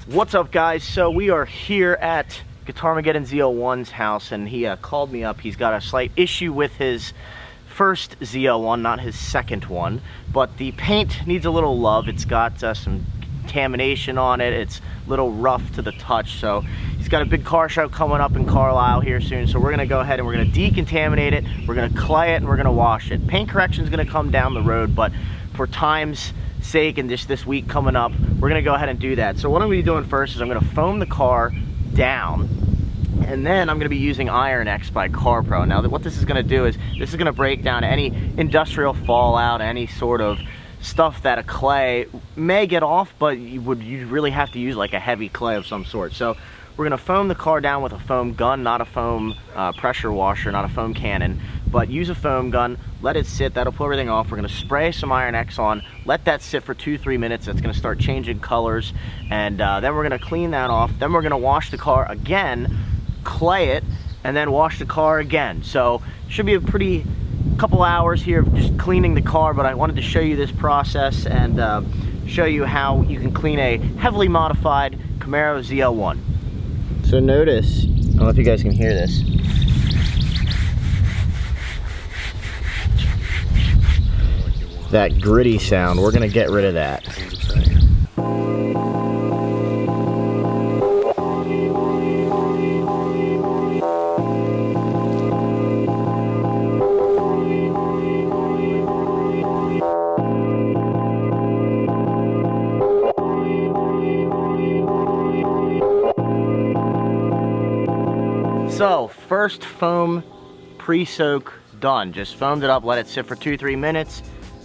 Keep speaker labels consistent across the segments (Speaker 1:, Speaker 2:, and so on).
Speaker 1: What's up, guys? So we are here at Guitarmageddon Z01's house, and he called me up. He's got a slight issue with his first Z01, not his second one, but the paint needs a little love. It's got some contamination on it. It's a little rough to the touch, so he's got a big car show coming up in Carlisle here soon, so we're gonna go ahead and we're gonna decontaminate it, we're gonna clay it, and we're gonna wash it. Paint correction is gonna come down the road, but for time's sake and just this week coming up, we're gonna go ahead and do that. So what I'm gonna be doing first is I'm gonna foam the car down, and then I'm gonna be using Iron X by CarPro. Now what this is gonna do is, this is gonna break down any industrial fallout, any sort of stuff that a clay may get off, but you really have to use like a heavy clay of some sort. So we're gonna foam the car down with a foam gun, not a foam pressure washer, not a foam cannon, but use a foam gun, let it sit, that'll pull everything off. We're gonna spray some Iron X on, let that sit for 2-3 minutes. That's gonna start changing colors, and then we're gonna clean that off. Then we're gonna wash the car again, clay it, and then wash the car again. So should be a pretty couple hours here of just cleaning the car, but I wanted to show you this process and show you how you can clean a heavily modified Camaro ZL1. So notice, I don't know if you guys can hear this. That gritty sound, we're gonna get rid of that. So, first foam pre-soak done. Just foamed it up, let it sit for 2-3 minutes,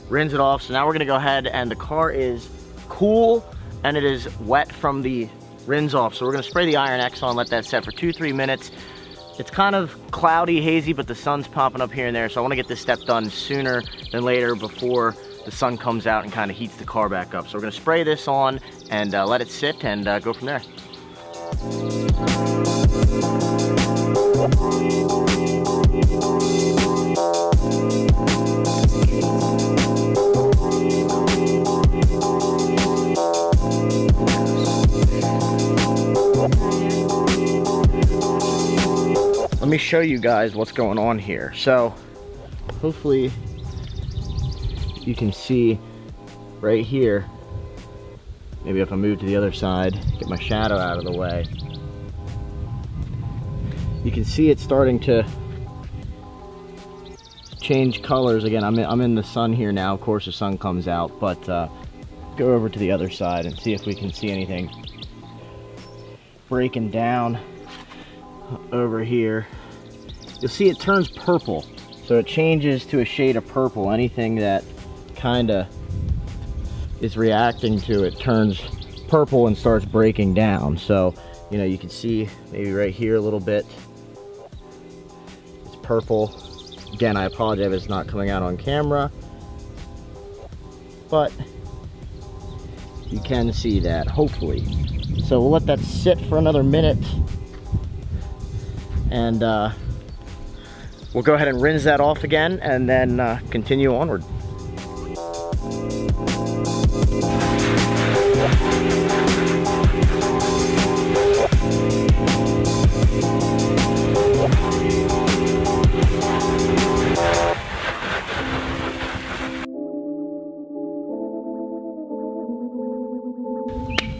Speaker 1: rinse it off. So now we're gonna go ahead, and the car is cool and it is wet from the rinse off. So we're gonna spray the Iron X on, let that set for 2-3 minutes. It's kind of cloudy, hazy, but the sun's popping up here and there. So I wanna get this step done sooner than later before the sun comes out and kind of heats the car back up. So we're gonna spray this on and let it sit and go from there. Let me show you guys what's going on here. So hopefully you can see right here. Maybe if I move to the other side, get my shadow out of the way. You can see it's starting to change colors again. I'm in the sun here now. Of course the sun comes out, but go over to the other side and see if we can see anything breaking down over here. You'll see it turns purple, so it changes to a shade of purple. Anything that kind of is reacting to it turns purple and starts breaking down. So you know, you can see maybe right here a little bit, it's purple. Again, I apologize if it's not coming out on camera, but you can see that, hopefully. So we'll let that sit for another minute, and we'll go ahead and rinse that off again, and then continue onward.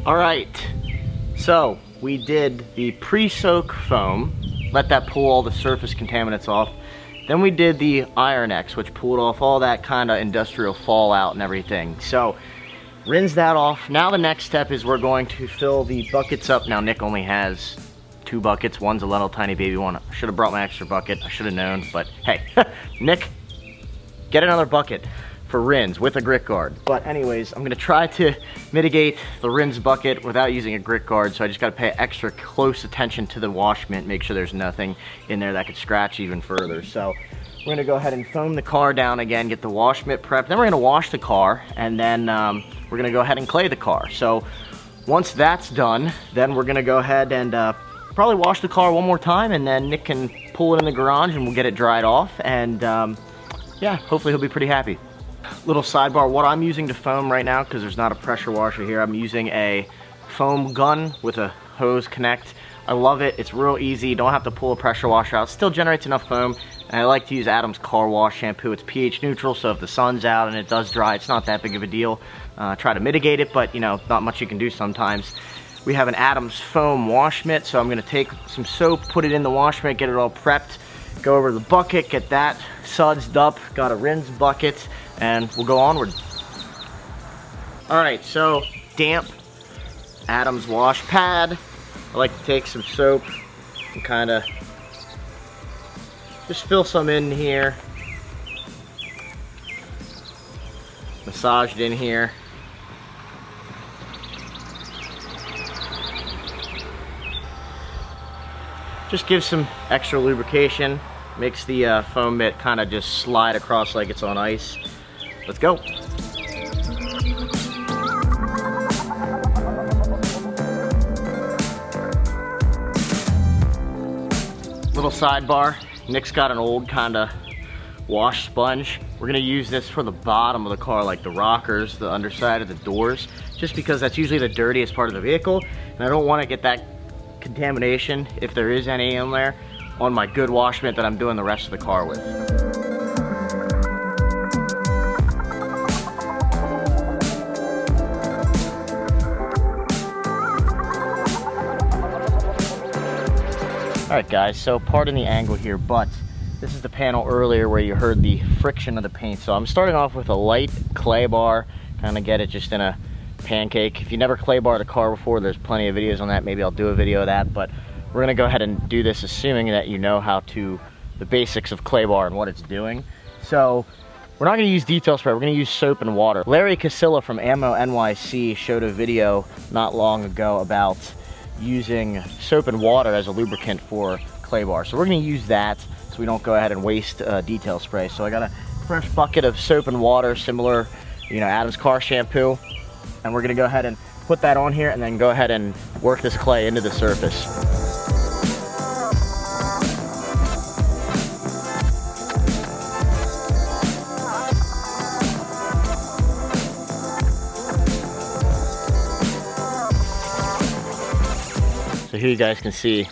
Speaker 1: All right, so we did the pre-soak foam, let that pull all the surface contaminants off. Then we did the Iron X, which pulled off all that kind of industrial fallout and everything. So rinse that off. Now the next step is we're going to fill the buckets up. Now Nick only has 2 buckets. One's a little tiny baby one. I should have brought my extra bucket. I should have known, but hey, Nick, get another bucket for rinse with a grit guard. But anyways, I'm gonna try to mitigate the rinse bucket without using a grit guard, so I just gotta pay extra close attention to the wash mitt, make sure there's nothing in there that could scratch even further. So we're gonna go ahead and foam the car down again, get the wash mitt prepped, then we're gonna wash the car, and then we're gonna go ahead and clay the car. So once that's done, then we're gonna go ahead and probably wash the car one more time, and then Nick can pull it in the garage and we'll get it dried off, and yeah, hopefully he'll be pretty happy. Little sidebar, what I'm using to foam right now, because there's not a pressure washer here, I'm using a foam gun with a hose connect. I love it. It's real easy. You don't have to pull a pressure washer out. Still generates enough foam. And I like to use Adam's Car Wash shampoo. It's pH neutral, so if the sun's out and it does dry, it's not that big of a deal. Try to mitigate it, but you know, not much you can do sometimes. We have an Adam's foam wash mitt, so I'm gonna take some soap, put it in the wash mitt, get it all prepped, go over to the bucket, get that sudsed up, got a rinse bucket, and we'll go onward. All right, so damp Adam's wash pad. I like to take some soap and kind of just fill some in here. Massage it in here. Just gives some extra lubrication. Makes the foam mitt kind of just slide across like it's on ice. Let's go. Little sidebar, Nick's got an old kind of wash sponge. We're gonna use this for the bottom of the car, like the rockers, the underside of the doors, just because that's usually the dirtiest part of the vehicle, and I don't want to get that contamination, if there is any in there, on my good wash mitt that I'm doing the rest of the car with. Alright guys, so pardon the angle here, but this is the panel earlier where you heard the friction of the paint. So I'm starting off with a light clay bar, kind of get it just in a pancake. If you never clay barred a car before, there's plenty of videos on that. Maybe I'll do a video of that, but we're gonna go ahead and do this assuming that you know how to, the basics of clay bar and what it's doing. So we're not gonna use detail spray, we're gonna use soap and water. Larry Casilla from Ammo NYC showed a video not long ago about using soap and water as a lubricant for clay bar. So we're gonna use that so we don't go ahead and waste detail spray. So I got a fresh bucket of soap and water, similar, you know, Adam's car shampoo. And we're gonna go ahead and put that on here and then go ahead and work this clay into the surface. So here you guys can see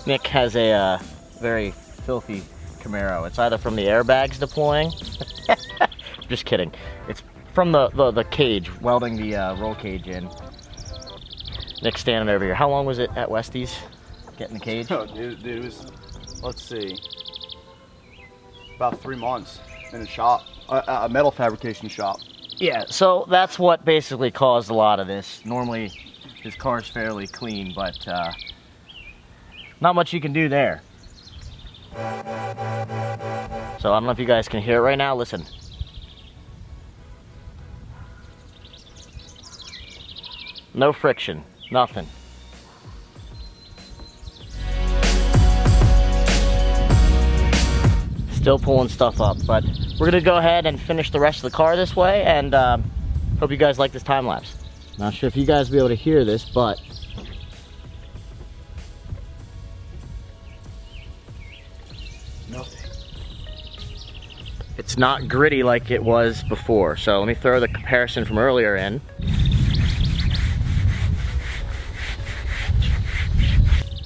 Speaker 1: Nick has a very filthy Camaro. It's either from the airbags deploying. Just kidding. It's from the cage, welding the roll cage in. Nick's standing over here. How long was it at Westie's getting the cage?
Speaker 2: Oh, dude, it was, let's see, about 3 months in a shop, a metal fabrication shop.
Speaker 1: Yeah, so that's what basically caused a lot of this. Normally, his car's fairly clean, but not much you can do there. So I don't know if you guys can hear it right now. Listen. No friction, nothing. Still pulling stuff up, but we're gonna go ahead and finish the rest of the car this way, and hope you guys like this time lapse. Not sure if you guys will be able to hear this, but
Speaker 2: Nothing.
Speaker 1: It's not gritty like it was before. So let me throw the comparison from earlier in.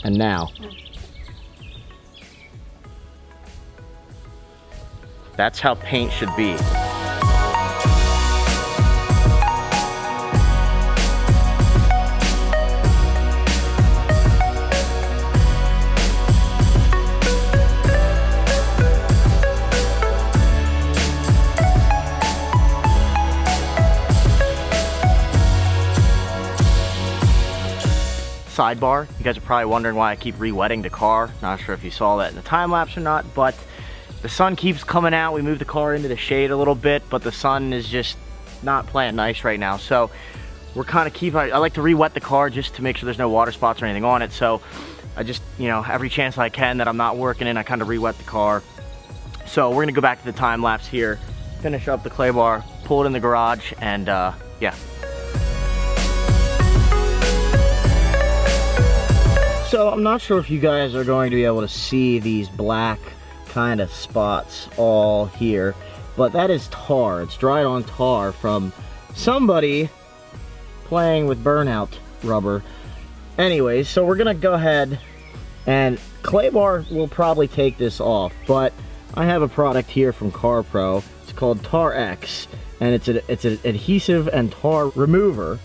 Speaker 1: And now. That's how paint should be. Sidebar, you guys are probably wondering why I keep re-wetting the car. Not sure if you saw that in the time lapse or not, but the sun keeps coming out. We moved the car into the shade a little bit, but the sun is just not playing nice right now. So we're kind of I like to re-wet the car just to make sure there's no water spots or anything on it. So I just, you know, every chance I can that I'm not working in, I kind of re-wet the car. So we're gonna go back to the time lapse here, finish up the clay bar, pull it in the garage, and yeah. So I'm not sure if you guys are going to be able to see these black kind of spots all here, but that is tar. It's dried on tar from somebody playing with burnout rubber. Anyways, so we're gonna go ahead, and Claybar will probably take this off, but I have a product here from CarPro. It's called Tar X, and it's an adhesive and tar remover.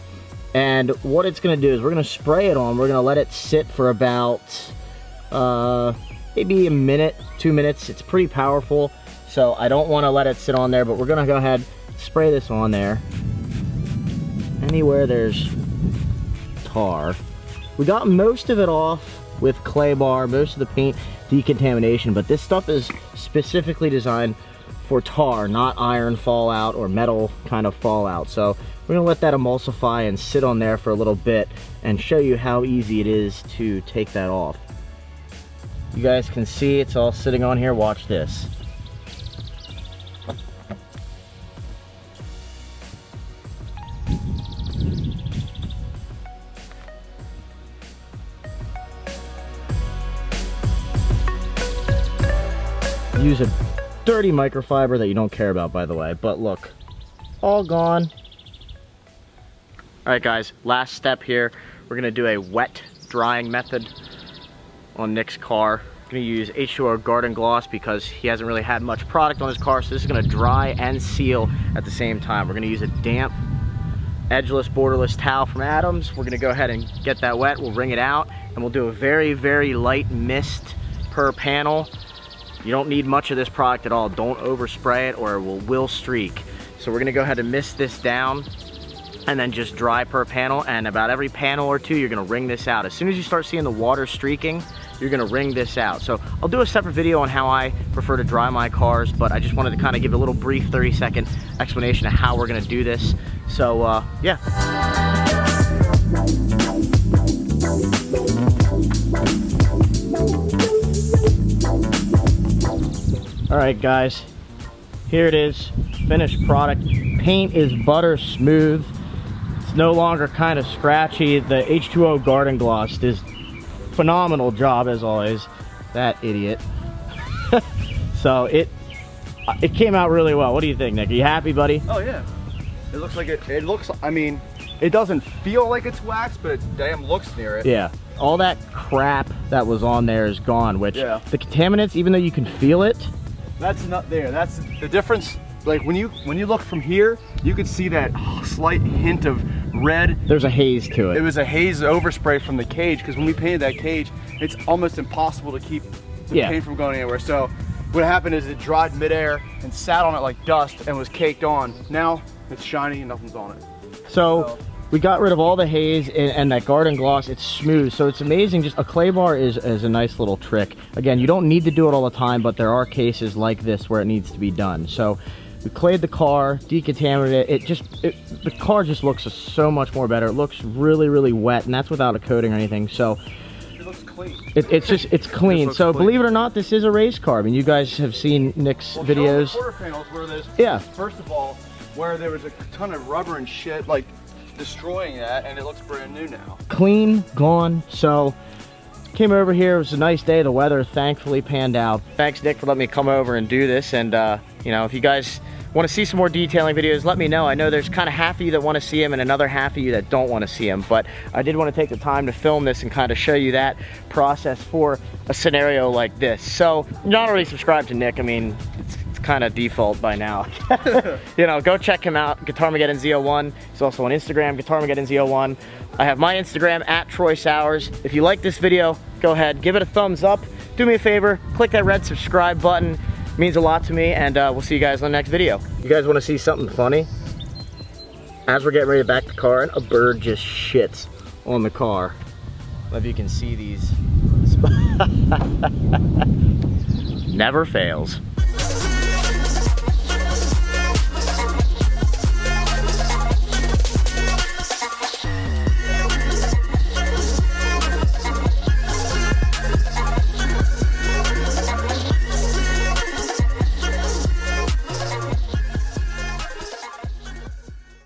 Speaker 1: And what it's gonna do is we're gonna spray it on. We're gonna let it sit for about maybe a minute, 2 minutes. It's pretty powerful, so I don't want to let it sit on there, but we're gonna go ahead, spray this on there. Anywhere there's tar. We got most of it off with Claybar, most of the paint decontamination, but this stuff is specifically designed for tar, not iron fallout or metal kind of fallout. So we're gonna let that emulsify and sit on there for a little bit and show you how easy it is to take that off. You guys can see it's all sitting on here. Watch this. Use a dirty microfiber that you don't care about, by the way, but look, all gone. All right guys, last step here. We're gonna do a wet drying method on Nick's car. I'm gonna use H2O Garden Gloss because he hasn't really had much product on his car, so this is gonna dry and seal at the same time. We're gonna use a damp, edgeless, borderless towel from Adams. We're gonna go ahead and get that wet. We'll wring it out, and we'll do a very, very light mist per panel. You don't need much of this product at all. Don't overspray it or it will streak. So we're gonna go ahead and mist this down and then just dry per panel, and about every panel or two you're gonna wring this out. As soon as you start seeing the water streaking, you're gonna wring this out. So I'll do a separate video on how I prefer to dry my cars, but I just wanted to kind of give a little brief 30-second explanation of how we're gonna do this. So yeah. All right guys, here it is, finished product. Paint is butter smooth. It's no longer kind of scratchy. The H2O Garden Gloss does phenomenal job as always. That idiot. So it came out really well. What do you think, Nick? Are you happy, buddy?
Speaker 2: Oh yeah. It looks like it looks, I mean, it doesn't feel like it's wax, but it damn looks near it.
Speaker 1: Yeah. All that crap that was on there is gone, which
Speaker 2: yeah.
Speaker 1: The contaminants, even though you can feel it,
Speaker 2: that's not there. That's the difference. Like when you look from here, you could see that slight hint of red.
Speaker 1: There's a haze to it.
Speaker 2: It was a haze overspray from the cage, because when we painted that cage, it's almost impossible to keep the paint from going anywhere. So what happened is it dried midair and sat on it like dust and was caked on. Now it's shiny and nothing's on it.
Speaker 1: So we got rid of all the haze and that Garden Gloss. It's smooth, so it's amazing. Just a Claybar is a nice little trick. Again, you don't need to do it all the time, but there are cases like this where it needs to be done. So we clayed the car, decontaminated it. The car just looks so much more better. It looks really, really wet, and that's without a coating or anything. So
Speaker 2: it looks clean.
Speaker 1: It's clean. So
Speaker 2: clean.
Speaker 1: Believe it or not, this is a race car. I mean, you guys have seen Nick's videos.
Speaker 2: Show the quarter panels where there's,
Speaker 1: yeah.
Speaker 2: First of all, where there was a ton of rubber and shit, like destroying that, and it looks brand new now.
Speaker 1: Clean, gone. So came over here. It was a nice day. The weather thankfully panned out. Thanks, Nick, for letting me come over and do this. And you know, if you guys want to see some more detailing videos, let me know. I know there's kind of half of you that want to see them and another half of you that don't want to see them, but I did want to take the time to film this and kind of show you that process for a scenario like this. So you're not already subscribed to Nick. I mean, it's kind of default by now. You know, go check him out, Guitarmageddon Z01. He's also on Instagram, Guitarmageddon Z01. I have my Instagram at Troy Sowers. If you like this video, go ahead, give it a thumbs up. Do me a favor, click that red subscribe button. It means a lot to me, and we'll see you guys on the next video. You guys want to see something funny? As we're getting ready to back the car in, a bird just shits on the car. I don't know if you can see these. Never fails.